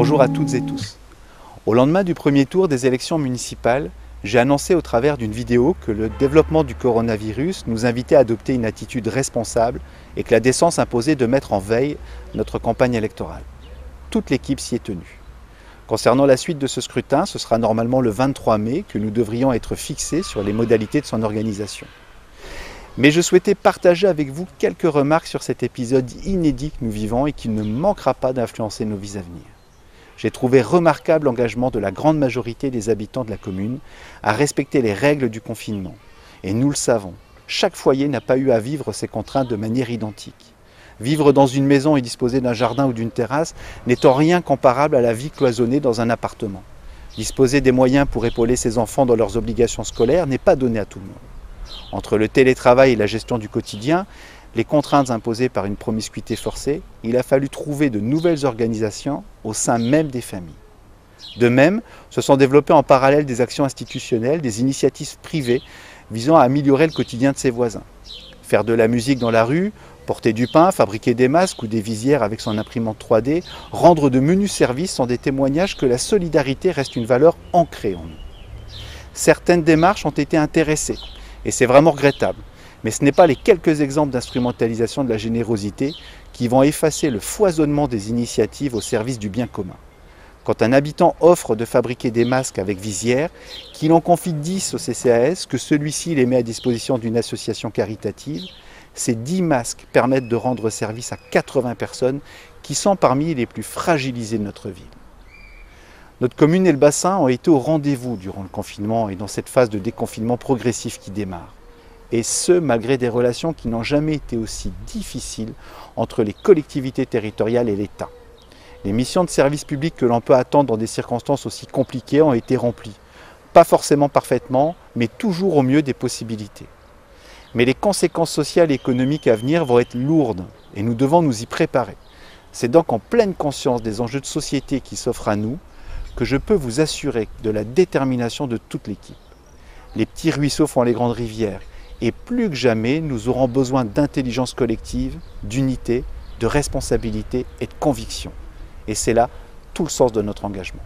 Bonjour à toutes et tous. Au lendemain du premier tour des élections municipales, j'ai annoncé au travers d'une vidéo que le développement du coronavirus nous invitait à adopter une attitude responsable et que la décence imposait de mettre en veille notre campagne électorale. Toute l'équipe s'y est tenue. Concernant la suite de ce scrutin, ce sera normalement le 23 mai que nous devrions être fixés sur les modalités de son organisation. Mais je souhaitais partager avec vous quelques remarques sur cet épisode inédit que nous vivons et qui ne manquera pas d'influencer nos vies à venir. J'ai trouvé remarquable l'engagement de la grande majorité des habitants de la commune à respecter les règles du confinement. Et nous le savons, chaque foyer n'a pas eu à vivre ces contraintes de manière identique. Vivre dans une maison et disposer d'un jardin ou d'une terrasse n'est en rien comparable à la vie cloisonnée dans un appartement. Disposer des moyens pour épauler ses enfants dans leurs obligations scolaires n'est pas donné à tout le monde. Entre le télétravail et la gestion du quotidien, les contraintes imposées par une promiscuité forcée, il a fallu trouver de nouvelles organisations au sein même des familles. De même, se sont développées en parallèle des actions institutionnelles, des initiatives privées visant à améliorer le quotidien de ses voisins. Faire de la musique dans la rue, porter du pain, fabriquer des masques ou des visières avec son imprimante 3D, rendre de menus services sont des témoignages que la solidarité reste une valeur ancrée en nous. Certaines démarches ont été intéressées, et c'est vraiment regrettable. Mais ce n'est pas les quelques exemples d'instrumentalisation de la générosité qui vont effacer le foisonnement des initiatives au service du bien commun. Quand un habitant offre de fabriquer des masques avec visière, qu'il en confie 10 au CCAS, que celui-ci les met à disposition d'une association caritative, ces 10 masques permettent de rendre service à 80 personnes qui sont parmi les plus fragilisées de notre ville. Notre commune et le bassin ont été au rendez-vous durant le confinement et dans cette phase de déconfinement progressif qui démarre. Et ce, malgré des relations qui n'ont jamais été aussi difficiles entre les collectivités territoriales et l'État. Les missions de service public que l'on peut attendre dans des circonstances aussi compliquées ont été remplies. Pas forcément parfaitement, mais toujours au mieux des possibilités. Mais les conséquences sociales et économiques à venir vont être lourdes et nous devons nous y préparer. C'est donc en pleine conscience des enjeux de société qui s'offrent à nous que je peux vous assurer de la détermination de toute l'équipe. Les petits ruisseaux font les grandes rivières. Et plus que jamais, nous aurons besoin d'intelligence collective, d'unité, de responsabilité et de conviction. Et c'est là tout le sens de notre engagement.